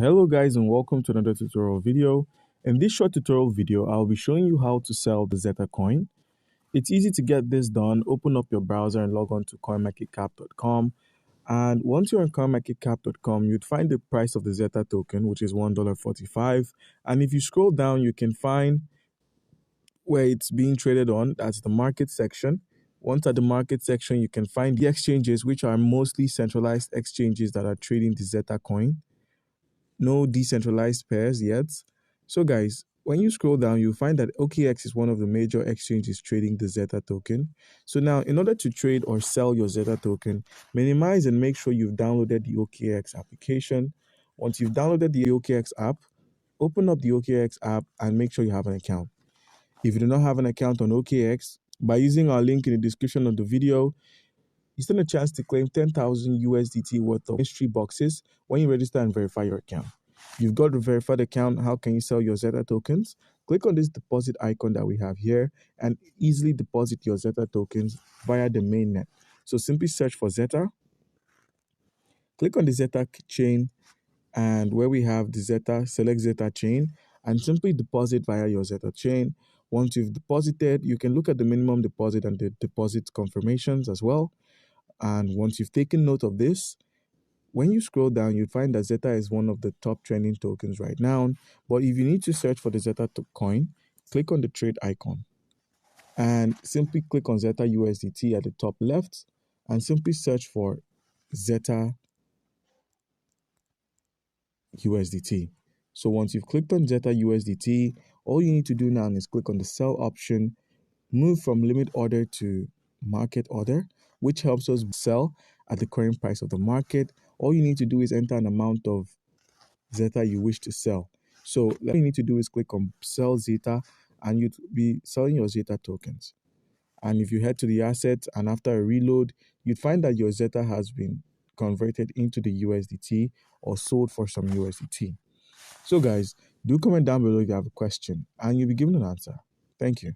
Hello guys and welcome to another tutorial video. In this short tutorial video, I'll be showing you how to sell the Zeta coin. It's easy to get this done. Open up your browser and log on to coinmarketcap.com. And once you're on coinmarketcap.com, you'd find the price of the Zeta token, which is $1.45. And if you scroll down, you can find where it's being traded on. That's the market section. Once at the market section, you can find the exchanges, which are mostly centralized exchanges that are trading the Zeta coin. No decentralized pairs yet. So guys, when you scroll down, you'll find that OKX is one of the major exchanges trading the Zeta token. So now, in order to trade or sell your Zeta token, minimize and make sure you've downloaded the OKX application. Once you've downloaded the OKX app, open up the OKX app and make sure you have an account. If you do not have an account on OKX, by using our link in the description of the video, you stand a chance to claim 10,000 USDT worth of mystery boxes when you register and verify your account. You've got a verified account. How can you sell your Zeta tokens? Click on this deposit icon that we have here and easily deposit your Zeta tokens via the mainnet. So simply search for Zeta, click on the ZetaChain, and where we have the Zeta, select ZetaChain and simply deposit via your ZetaChain. Once you've deposited, you can look at the minimum deposit and the deposit confirmations as well. And once you've taken note of this, when you scroll down, you'll find that Zeta is one of the top trending tokens right now. But if you need to search for the Zeta coin, click on the trade icon and simply click on Zeta USDT at the top left and simply search for Zeta USDT. So once you've clicked on Zeta USDT, all you need to do now is click on the sell option, move from limit order to market order, which helps us sell at the current price of the market. All you need to do is enter an amount of Zeta you wish to sell. So what you need to do is click on Sell Zeta and you'd be selling your Zeta tokens. And if you head to the asset and after a reload, you'd find that your Zeta has been converted into the USDT or sold for some USDT. So guys, do comment down below if you have a question and you'll be given an answer. Thank you.